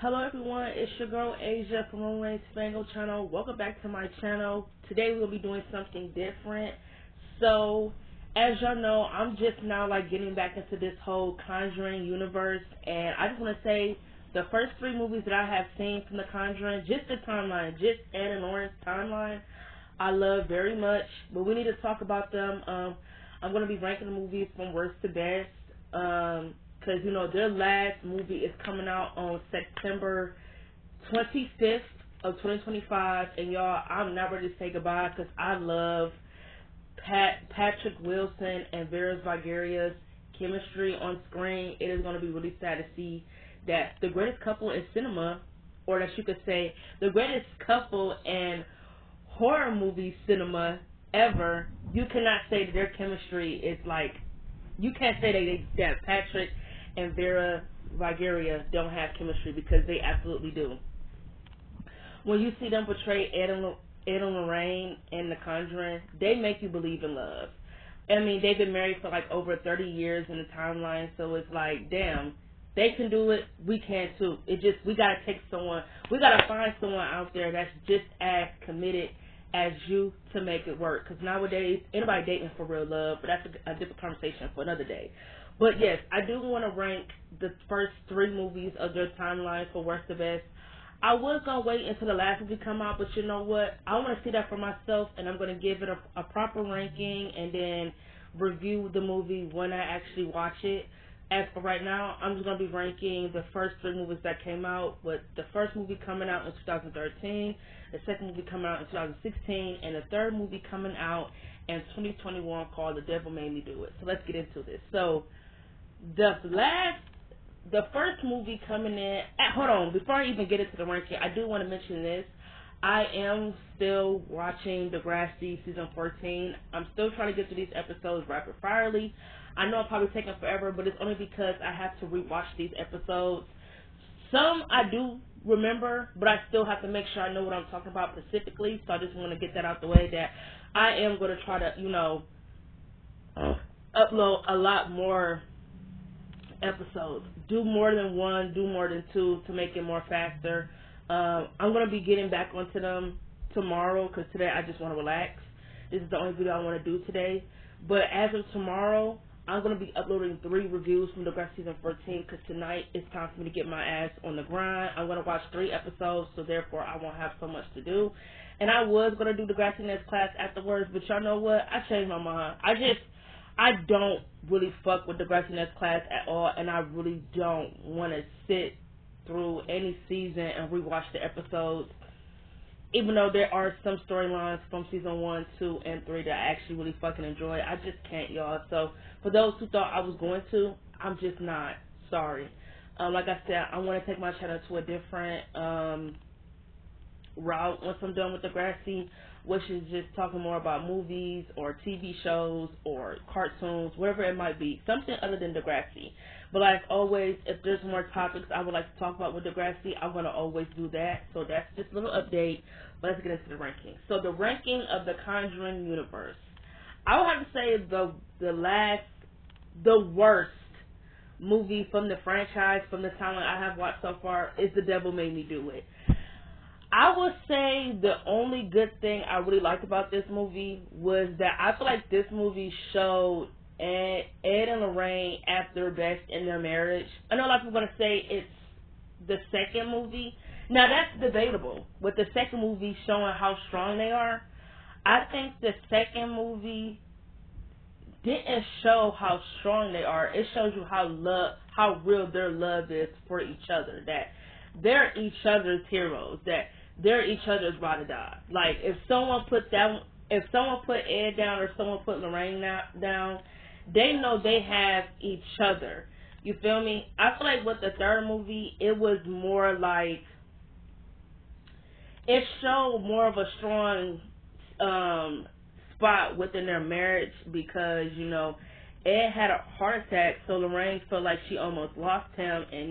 Hello everyone, it's your girl Asia from Rain Spangle channel. Welcome back to my channel. Today we'll be doing something different. So, as y'all know, I'm just now getting back into this whole Conjuring universe, and I just want to say the first three movies that I have seen from the Conjuring, just the timeline, just Ed and Lauren's timeline, I love very much. But we need to talk about them. I'm going to be ranking the movies from worst to best. Because, their last movie is coming out on September 25th of 2025. And, y'all, I'm not ready to say goodbye because I love Patrick Wilson and Vera Vagaria's chemistry on screen. It is going to be really sad to see that the greatest couple in cinema, or that you could say the greatest couple in horror movie cinema ever, you cannot say that their chemistry is you can't say that Patrick and Vera Vagaria don't have chemistry, because they absolutely do. When you see them portray Ed and Lorraine in The Conjuring, they make you believe in love. I mean, they've been married for over 30 years in the timeline, so it's damn, they can do it, we can too. We gotta find someone out there that's just as committed as you to make it work. Because nowadays, anybody dating for real love, but that's a different conversation for another day. But yes, I do want to rank the first three movies of their timeline for worst to best. I was going to wait until the last movie come out, but you know what? I want to see that for myself, and I'm going to give it a proper ranking and then review the movie when I actually watch it. As for right now, I'm just going to be ranking the first three movies that came out, with the first movie coming out in 2013, the second movie coming out in 2016, and the third movie coming out in 2021 called The Devil Made Me Do It. So let's get into this. So the first movie coming in, hold on, before I even get into the ranking, I do want to mention this. I am still watching Degrassi season 14. I'm still trying to get through these episodes rapid firely. I know I'm probably taking forever, but it's only because I have to rewatch these episodes. Some I do remember, but I still have to make sure I know what I'm talking about specifically. So I just want to get that out the way, that I am going to try to, upload a lot more episodes. Do more than one, do more than two to make it more faster. I'm going to be getting back onto them tomorrow, because today I just want to relax. This is the only video I want to do today. But as of tomorrow, I'm going to be uploading 3 reviews from Degrassi season 14, because tonight it's time for me to get my ass on the grind. I'm going to watch 3 episodes, so therefore I won't have so much to do. And I was going to do Degrassi next class afterwards, but y'all know what? I changed my mind. I don't really fuck with Degrassi next class at all, and I really don't want to sit through any season and rewatch the episodes, even though there are some storylines from season 1, 2, and 3 that I actually really fucking enjoy. I just can't, y'all. So for those who thought I was going to, I'm just not. Sorry. Like I said, I want to take my channel to a different route once I'm done with Degrassi, which is just talking more about movies or TV shows or cartoons, whatever it might be, something other than Degrassi. But like always, if there's more topics I would like to talk about with Degrassi, I'm going to always do that. So that's just a little update. But let's get into the ranking. So the ranking of the Conjuring universe, I would have to say the worst movie from the franchise, from the time I have watched so far, is The Devil Made Me Do It. I would say the only good thing I really liked about this movie was that I feel like this movie showed Ed and Lorraine at their best in their marriage. I know a lot of people are going to say it's the second movie. Now, that's debatable. With the second movie showing how strong they are, I think the second movie didn't show how strong they are. It shows you how real their love is for each other. That they're each other's heroes. That they're each other's ride or die. Like, if someone put Ed down or someone put Lorraine down, they know they have each other. You feel me? I feel like with the third movie, it was more like, it showed more of a strong spot within their marriage, because, Ed had a heart attack, so Lorraine felt like she almost lost him, and,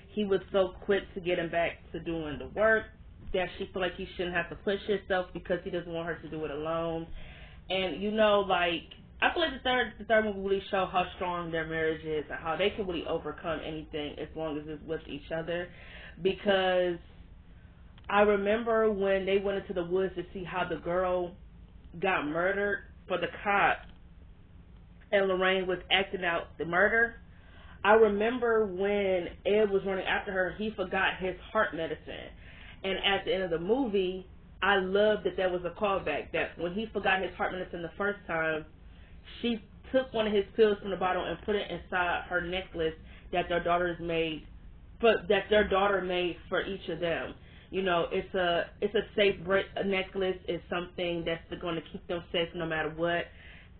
he was so quick to get him back to doing the work that she felt like he shouldn't have to push himself, because he doesn't want her to do it alone. And, I feel like the third movie really showed how strong their marriage is and how they can really overcome anything as long as it's with each other. because I remember when they went into the woods to see how the girl got murdered for the cop, and Lorraine was acting out the murder. I remember when Ed was running after her, he forgot his heart medicine. And at the end of the movie, I loved that there was a callback that when he forgot his heart medicine the first time, she took one of his pills from the bottle and put it inside her necklace that their daughter made for each of them. You know, it's a safe necklace. It's something that's going to keep them safe no matter what.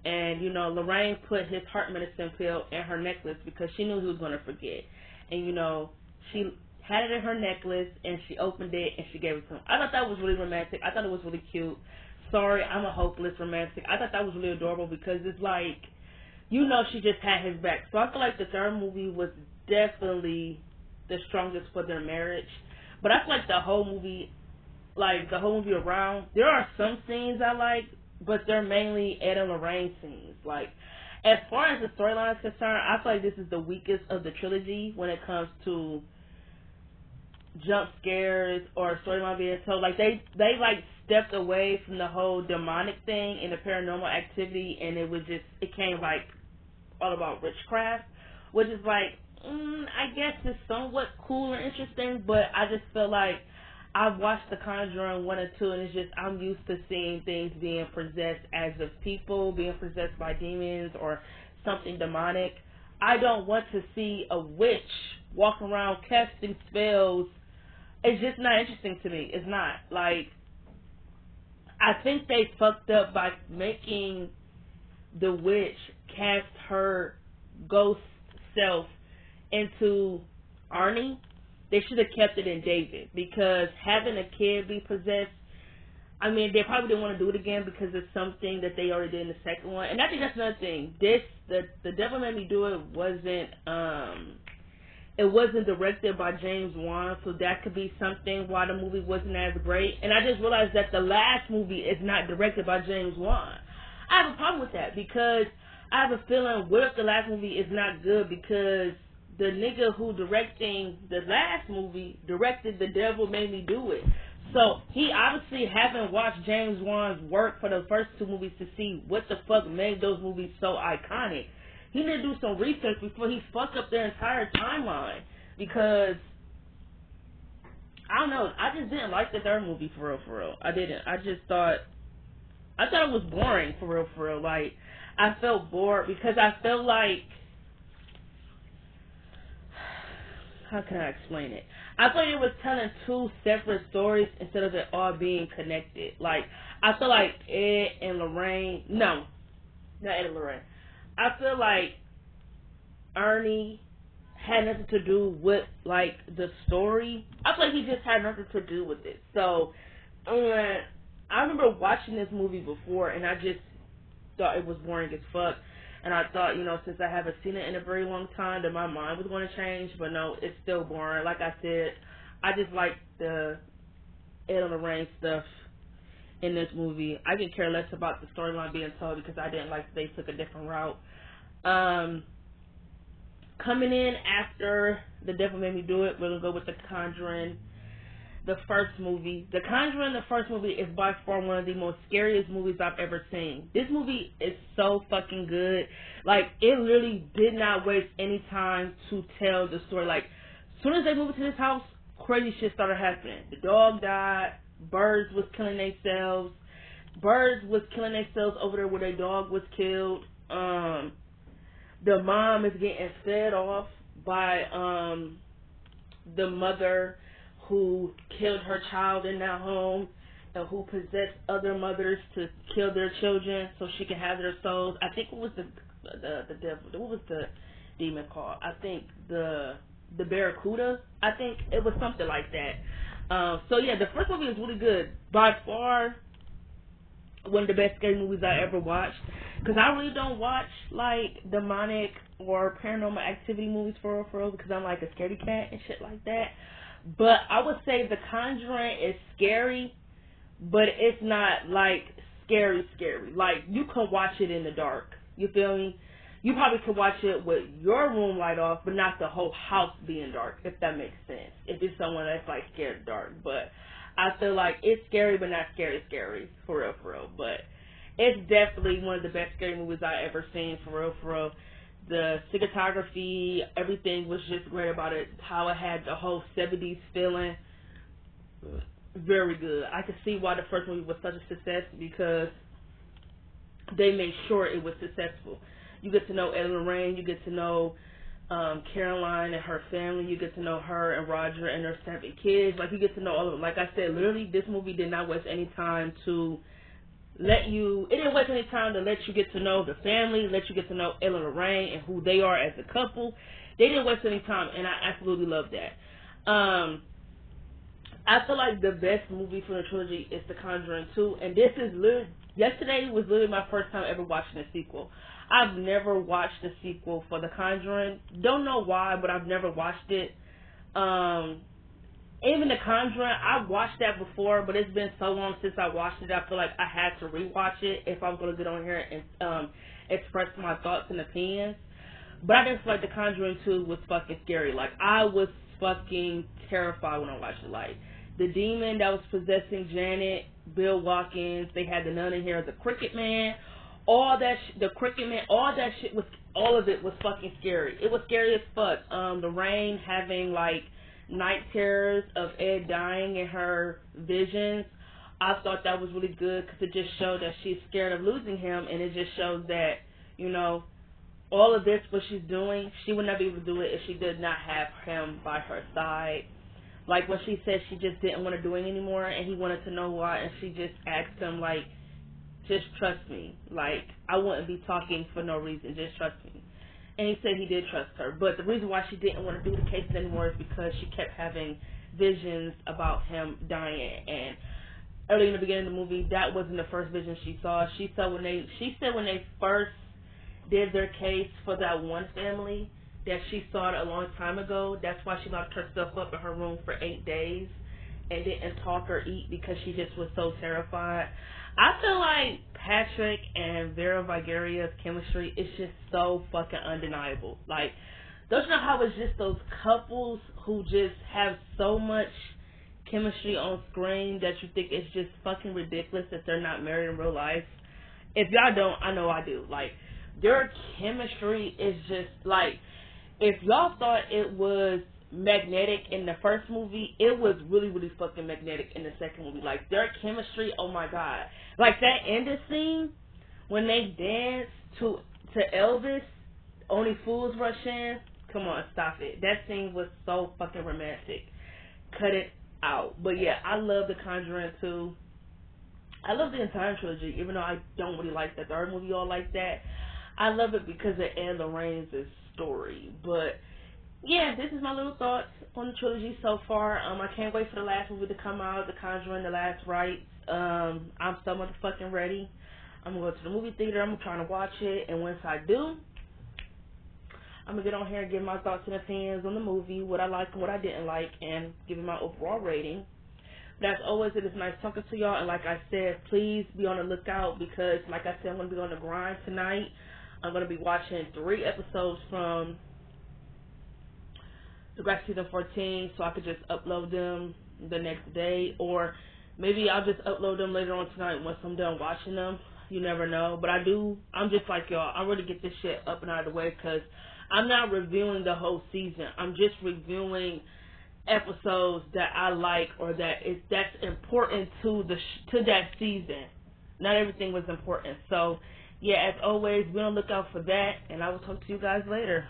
And, you know, Lorraine put his heart medicine pill in her necklace because she knew he was going to forget. And, you know, she had it in her necklace, and she opened it, and she gave it to him. I thought that was really romantic. I thought it was really cute. Sorry, I'm a hopeless romantic. I thought that was really adorable because it's like, you know, she just had his back. So I feel like the third movie was definitely the strongest for their marriage. But I feel like the whole movie around, there are some scenes I like, but they're mainly Ed and Lorraine scenes. Like, as far as the storyline is concerned, I feel like this is the weakest of the trilogy when it comes to jump scares or storyline being told. Like, they like stepped away from the whole demonic thing and the paranormal activity, and it came like all about witchcraft, which is like, I guess it's somewhat cool and interesting, but I just feel like I've watched The Conjuring 1 and 2, and it's just, I'm used to seeing things being possessed as of people, being possessed by demons or something demonic. I don't want to see a witch walking around casting spells. It's just not interesting to me. It's not. Like, I think they fucked up by making the witch cast her ghost self into Arnie. They should have kept it in David, because having a kid be possessed, I mean, they probably didn't want to do it again because it's something that they already did in the second one. And I think that's another thing. The Devil Made Me Do It wasn't directed by James Wan, so that could be something why the movie wasn't as great. And I just realized that the last movie is not directed by James Wan. I have a problem with that because I have a feeling, what if the last movie is not good because the nigga who directing the last movie directed The Devil Made Me Do It. So he obviously haven't watched James Wan's work for the first two movies to see what the fuck made those movies so iconic. He need to do some research before he fucks up their entire timeline, because I don't know, I just didn't like the third movie for real. I didn't. I thought it was boring for real. Like, I felt bored because I felt like, how can I explain it? I thought it was telling two separate stories instead of it all being connected. Like, I feel like Ed and Lorraine, no, not Ed and Lorraine. I feel like Ernie had nothing to do with, like, the story. I feel like he just had nothing to do with it. So, I remember watching this movie before, and I just thought it was boring as fuck. And I thought, you know, since I haven't seen it in a very long time, that my mind was going to change. But no, it's still boring. Like I said, I just like the Ed and Lorraine stuff in this movie. I didn't care less about the storyline being told because I didn't like they took a different route. Coming in after The Devil Made Me Do It, we're going to go with The Conjuring, the first movie. The Conjuring, the first movie, is by far one of the most scariest movies I've ever seen. This movie is so fucking good. Like, it really did not waste any time to tell the story. Like, as soon as they moved into this house, crazy shit started happening. The dog died. Birds was killing themselves. Birds was killing themselves over there where their dog was killed. The mom is getting fed off by the mother who killed her child in that home and who possessed other mothers to kill their children so she can have their souls. I think, what was the devil? What was the demon called? I think the Barracuda. I think it was something like that. So yeah, the first movie is really good. By far, one of the best scary movies I ever watched. Because I really don't watch, like, demonic or paranormal activity movies for real, because I'm like a scaredy cat and shit like that. But I would say The Conjuring is scary, but it's not, like, scary. Like, you can watch it in the dark. You feel me? you probably could watch it with your room light off, but not the whole house being dark, if that makes sense. If you're someone that's like scared of dark. But I feel like it's scary, but not scary, for real. But it's definitely one of the best scary movies I ever seen, for real. The cinematography, everything was just great about it. How it had the whole 70s feeling. Very good. I could see why the first movie was such a success, because they made sure it was successful. You get to know Ellen Lorraine, you get to know Caroline and her family, you get to know her and Roger and their 7 kids. Like, you get to know all of them. Like I said, literally, this movie did not waste any time to it didn't waste any time to let you get to know the family, let you get to know Ellen Lorraine and who they are as a couple. They didn't waste any time, and I absolutely love that. I feel like the best movie from the trilogy is The Conjuring 2, and this is yesterday was literally my first time ever watching a sequel. I've never watched the sequel for The Conjuring. Don't know why, but I've never watched it. Even The Conjuring, I've watched that before, but it's been so long since I watched it, I feel like I had to rewatch it if I was going to get on here and express my thoughts and opinions. But I just feel like The Conjuring 2 was fucking scary. Like, I was fucking terrified when I watched it. Like, the demon that was possessing Janet, Bill Watkins, they had the nun in here, the Cricket Man, all that the Cricket Man, all that shit was, all of it was fucking scary. It was scary as fuck. Lorraine having like night terrors of Ed dying in her visions. I thought that was really good, because it just showed that she's scared of losing him, and it just shows that, you know, all of this, what she's doing, she would never be able to do it if she did not have him by her side. Like when she said she just didn't want to do it anymore, and he wanted to know why, and she just asked him, like, just trust me. Like, I wouldn't be talking for no reason. Just trust me. And he said he did trust her. But the reason why she didn't want to do the case anymore is because she kept having visions about him dying. And early in the beginning of the movie, that wasn't the first vision she saw. She said when they first did their case for that one family, that she saw it a long time ago. That's why she locked herself up in her room for 8 days and didn't talk or eat, because she just was so terrified. I feel like Patrick and Vera Vigaria's chemistry is just so fucking undeniable. Like, don't you know how it's just those couples who just have so much chemistry on screen that you think it's just fucking ridiculous that they're not married in real life? If y'all don't, I know I do. Like, their chemistry is just like, if y'all thought it was magnetic in the first movie, it was really, really fucking magnetic in the second movie. Like, their chemistry, oh my god. Like, that ending scene when they dance to Elvis, Only Fools Rush In. Come on, stop it. That scene was so fucking romantic. Cut it out. But yeah, I love The Conjuring 2. I love the entire trilogy, even though I don't really like the third movie all like that. I love it because of Ed Lorraine's story. But yeah, this is my little thoughts on the trilogy so far. I can't wait for the last movie to come out, The Conjuring, The Last Rites. I'm so motherfucking ready. I'm going to go to the movie theater. I'm trying to watch it. And once I do, I'm going to get on here and give my thoughts and opinions on the movie, what I liked and what I didn't like, and give it my overall rating. But as always, it is nice talking to y'all. And like I said, please be on the lookout, because like I said, I'm going to be on the grind tonight. I'm going to be watching 3 episodes from Degrassi Season 14, so I could just upload them the next day, or maybe I'll just upload them later on tonight once I'm done watching them. You never know. But I'm just like y'all. I'm ready to get this shit up and out of the way, because I'm not reviewing the whole season. I'm just reviewing episodes that I like, or that's important to that season. Not everything was important. So yeah, as always, be on the lookout for that, and I will talk to you guys later.